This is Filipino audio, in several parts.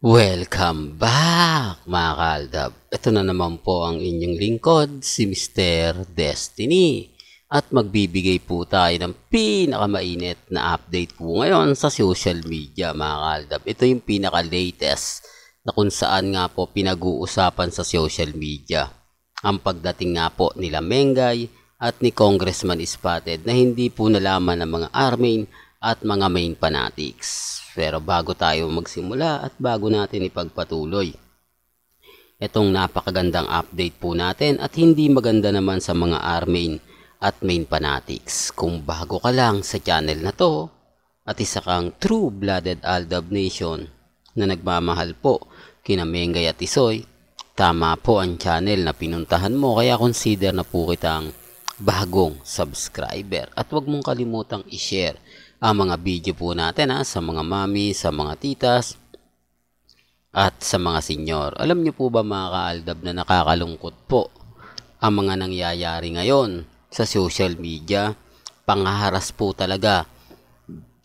Welcome back mga kaaldab. Ito na naman po ang inyong lingkod, si Mr. Destiny. At magbibigay po tayo ng pinakamainit na update po ngayon sa social media mga kaaldab. Ito yung pinaka-latest na kung saan nga po pinag-uusapan sa social media. Ang pagdating nga po nila Mengay at ni Congressman Spotted na hindi po nalaman ng mga army at mga main fanatics. Pero bago tayo magsimula at bago natin ipagpatuloy, itong napakagandang update po natin at hindi maganda naman sa mga armain at main fanatics. Kung bago ka lang sa channel na to at isa kang true-blooded Aldab Nation na nagmamahal po kina Mengay at Isoy, tama po ang channel na pinuntahan mo, kaya consider na po kitang bagong subscriber at huwag mong kalimutang i-share ang mga video po natin sa mga mami, sa mga titas, at sa mga senyor. Alam niyo po ba mga kaaldab na nakakalungkot po ang mga nangyayari ngayon sa social media? Panghaharas po talaga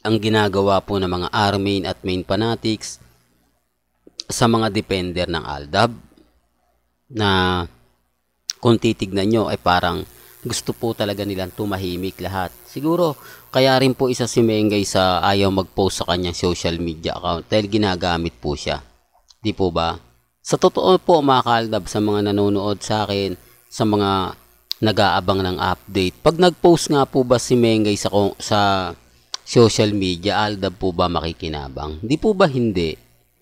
ang ginagawa po ng mga armain at main fanatics sa mga defender ng Aldab na kung titignan nyo ay parang gusto po talaga nilang tumahimik lahat. Siguro, kaya rin po isa si Mengay sa ayaw mag-post sa kanyang social media account dahil ginagamit po siya. Di po ba? Sa totoo po mga kaaldab, sa mga nanonood sa akin, sa mga nag-aabang ng update, pag nag-post nga po ba si Mengay sa social media, Aldab po ba makikinabang? Di po ba hindi?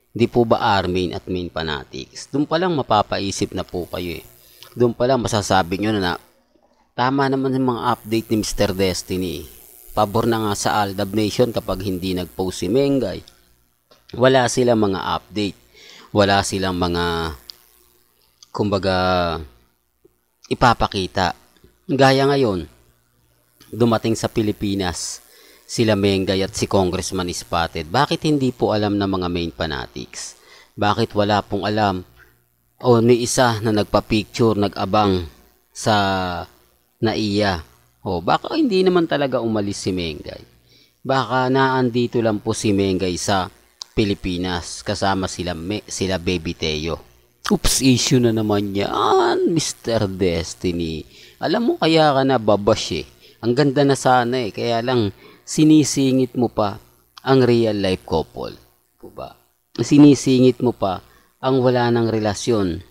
Di po ba armain at main fanatics? Doon pa lang mapapaisip na po kayo eh. Doon pa lang masasabi nyo na tama naman yung mga update ni Mr. Destiny. Pabor na nga sa Aldab Nation kapag hindi nag-post si Mengay. Wala silang mga update. Wala silang mga, kumbaga, ipapakita. Gaya ngayon, dumating sa Pilipinas, sila Mengay at si Congressman Spotted. Bakit hindi po alam ng mga main fanatics? Bakit wala pong alam? O ni isa na nagpa-picture, nag-abang sa naiya. O baka hindi naman talaga umalis si Mengay. Baka naandito lang po si Mengay sa Pilipinas kasama sila Baby Teo. Oops, issue na naman yan, Mr. Destiny. Alam mo kaya ka na babash eh. Ang ganda na sana eh. Kaya lang sinisingit mo pa ang real life couple. Diba? Sinisingit mo pa ang wala ng relasyon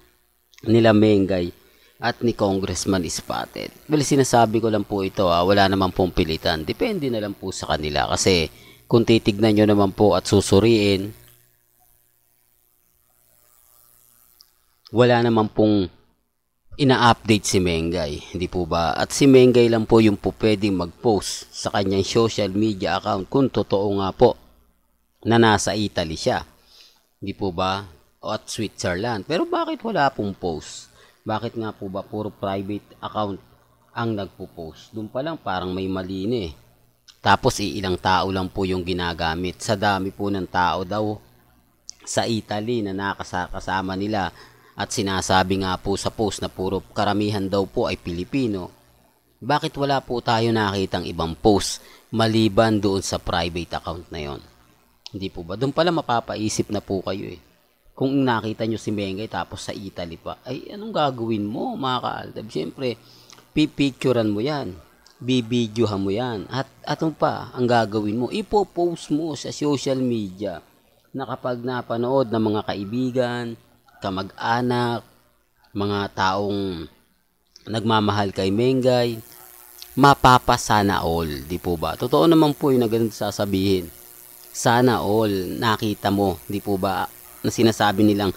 nila Mengay at ni Congressman Spotted. Well, sinasabi ko lang po ito, wala naman pong pilitan. Depende na lang po sa kanila kasi kung titignan nyo naman po at susuriin, wala naman pong ina-update si Mengay, hindi po ba? At si Mengay lang po yung po pwedeng mag-post sa kanyang social media account kung totoo nga po na nasa Italy siya. Hindi po ba? O at Switzerland. Pero bakit wala pong post? Bakit nga po ba puro private account ang nagpo-post? Doon pa lang parang may mali na eh. Tapos ilang tao lang po yung ginagamit. Sa dami po ng tao daw sa Italy na nakasama nila at sinasabi nga po sa post na puro karamihan daw po ay Pilipino. Bakit wala po tayo nakitang ibang post maliban doon sa private account na yon? Hindi po ba? Doon pala mapapaisip na po kayo eh. Kung nakita nyo si Mengay tapos sa Italy pa, ay anong gagawin mo mga kaaldab? Siyempre, pipicturean mo yan, bibidyohan mo yan, at atong pa ang gagawin mo, ipopost mo sa social media na kapag napanood ng mga kaibigan, kamag-anak, mga taong nagmamahal kay Mengay, mapapasana all, di po ba? Totoo naman po yung ganun sasabihin. Sana all, nakita mo, di po ba? Na sinasabi nilang,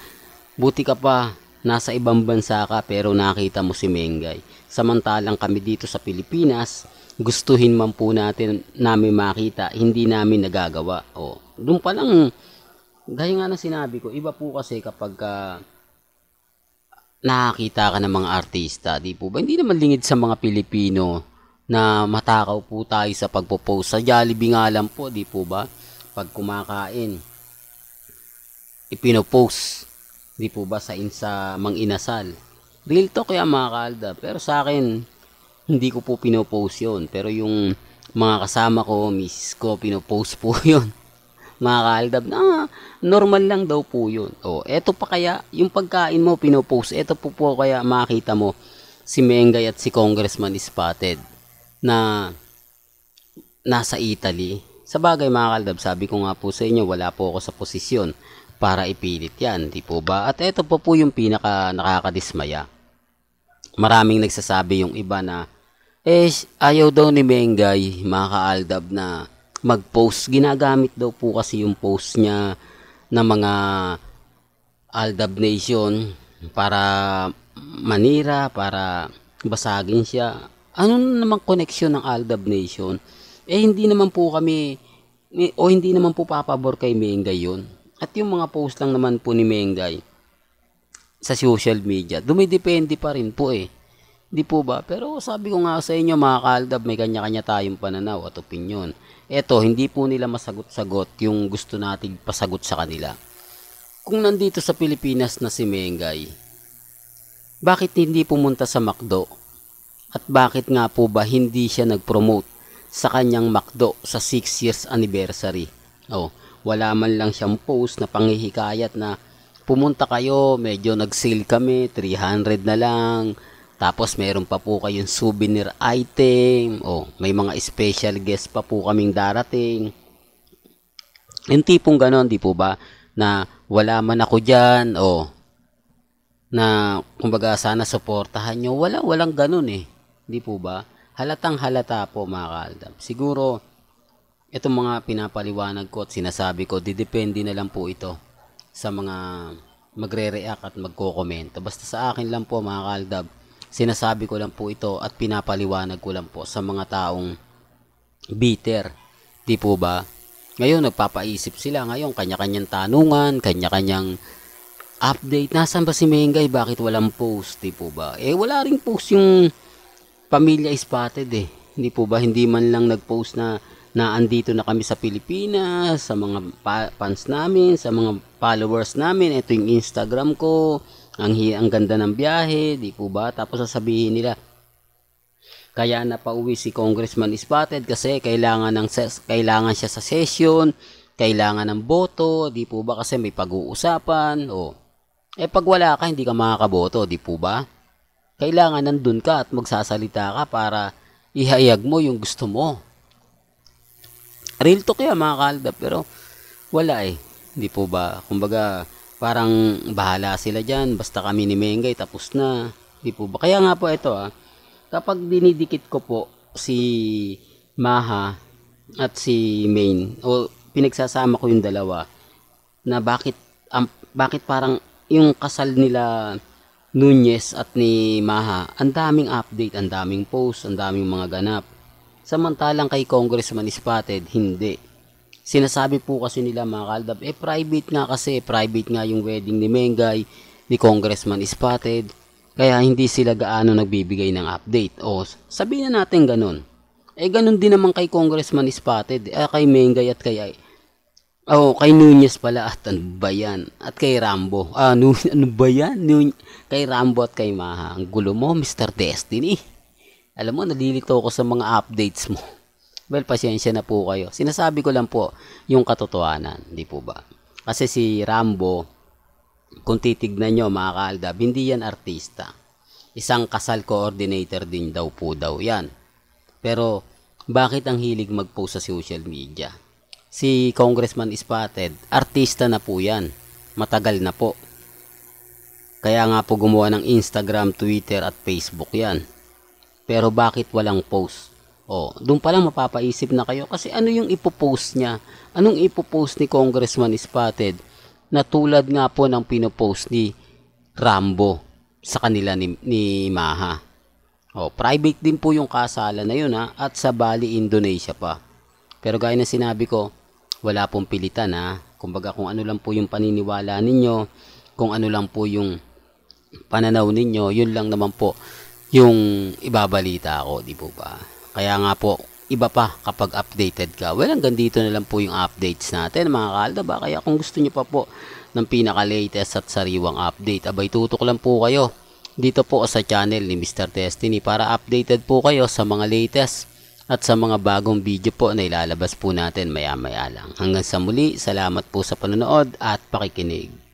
buti ka pa, nasa ibang bansa ka pero nakita mo si Mengay. Samantalang kami dito sa Pilipinas, gustuhin man po namin makita, hindi namin nagagawa. O, doon pa lang, gaya nga na sinabi ko, iba po kasi kapag nakakita ka ng mga artista, di po ba? Hindi naman lingid sa mga Pilipino na matakaw po tayo sa pagpo-post. Sa Jollibee nga lang po, di po ba? Pag kumakain, ipinopost, di po ba, sa Mang Inasal. Real talk yan mga kaalda. Pero sa akin, hindi ko po pinopost yun. Pero yung mga kasama ko, miss ko, pinopost po yun. mga kaaldab, na normal lang daw po yun. O, eto pa kaya, yung pagkain mo, pinopost, eto po kaya makita mo, si Mengay at si Congressman Spotted, na nasa Italy. Sa bagay mga kaaldab, sabi ko nga po sa inyo, wala po ako sa posisyon para ipilit yan, di po ba? At eto po yung pinaka nakakadismaya. Maraming nagsasabi yung iba na, ayaw daw ni Mengay, mga kaaldab, na mag-post. Ginagamit daw po kasi yung post niya ng mga Aldab Nation para manira, para basagin siya. Ano naman koneksyon ng Aldab Nation? Hindi naman po kami, hindi naman po papabor kay Mengay yun. At yung mga post lang naman po ni Mengay sa social media, dumidepende pa rin po Di po ba? Pero sabi ko nga sa inyo mga kaaldab, may kanya-kanya tayong pananaw at opinyon. Eto, hindi po nila masagot-sagot yung gusto nating pasagot sa kanila. Kung nandito sa Pilipinas na si Mengay, bakit hindi pumunta sa McDo? At bakit nga po ba hindi siya nag-promote sa kanyang McDo sa 6 years anniversary? Wala man lang siyang post na panghihikayat na pumunta kayo, medyo nag-sale kami, 300 na lang. Tapos meron pa po kayong souvenir item. May mga special guest pa po kaming darating. Yung tipong ganon, di po ba? Na wala man ako dyan. Na kumbaga sana suportahan nyo. Walang ganon Di po ba? Halatang halata po mga kaaldab. Siguro, itong mga pinapaliwanag ko at sinasabi ko, didepende na lang po ito sa mga magre-react at magko-komento. Basta sa akin lang po mga kaaldab, sinasabi ko lang po ito at pinapaliwanag ko lang po sa mga taong bitter. Di po ba? Ngayon, nagpapaisip sila. Ngayon, kanya-kanyang tanungan, kanya-kanyang update. Nasaan ba si Mengay? Bakit walang post? Di po ba? Wala ring post yung Pamilya Spotted Hindi po ba? Hindi man lang nag-post na andito na kami sa Pilipinas, sa mga fans namin, sa mga followers namin. Ito yung Instagram ko. Ang ganda ng biyahe, di po ba? Tapos sasabihin nila, kaya napauwi si Congressman Spotted kasi kailangan siya sa session, kailangan ng boto, di po ba? Kasi may pag-uusapan. Pag wala ka, hindi ka makakaboto, di po ba? Kailangan nandun ka at magsasalita ka para ihayag mo yung gusto mo. Real talk yan mga kaaldab, pero wala di po ba? Kumbaga, parang bahala sila dyan, basta kami ni Mengay, tapos na. Di po ba? Kaya nga po ito kapag dinidikit ko po si Maha at si Main, pinagsasama ko yung dalawa, na bakit parang yung kasal nila Nunez at ni Maha, ang daming update, ang daming post, ang daming mga ganap. Samantalang kay Congressman Spotted, hindi. Sinasabi po kasi nila mga kaaldab, private nga yung wedding ni Mengay, ni Congressman Spotted, kaya hindi sila gaano nagbibigay ng update. Sabihin na natin ganun. Ganun din naman kay Congressman Spotted, kay Mengay at kay Nunez pala, at ano ba yan? At kay Rambo. Ano ba yan? Kay Rambo at kay Maha. Ang gulo mo, Mr. Destiny. Alam mo, nalilito ko sa mga updates mo. Well, pasensya na po kayo. Sinasabi ko lang po yung katotohanan, di po ba? Kasi si Rambo, kung titignan nyo mga kaaldab, hindi yan artista. Isang kasal coordinator din daw yan. Pero, bakit ang hilig mag-post sa social media? Si Congressman Spotted, artista na po yan. Matagal na po. Kaya nga po gumawa ng Instagram, Twitter at Facebook yan. Pero bakit walang post? Doon pa lang mapapaisip na kayo kasi ano yung ipopost niya? Anong ipopost ni Congressman Spotted na tulad nga po ng pinopost ni Rambo sa kanila ni Maha? Private din po yung kasalan na yun at sa Bali, Indonesia pa. Pero gaya na sinabi ko, wala pong pilitan Kumbaga kung ano lang po yung paniniwala ninyo, kung ano lang po yung pananaw ninyo, yun lang naman po yung ibabalita ko, di po ba? Kaya nga po, iba pa kapag updated ka. Well, hanggang dito na lang po yung updates natin mga kaaldab. Kaya kung gusto nyo pa po ng pinaka-latest at sariwang update, abay tutok lang po kayo dito po sa channel ni Mr. Destiny para updated po kayo sa mga latest at sa mga bagong video po na ilalabas po natin maya-maya lang. Hanggang sa muli, salamat po sa panonood at pakikinig.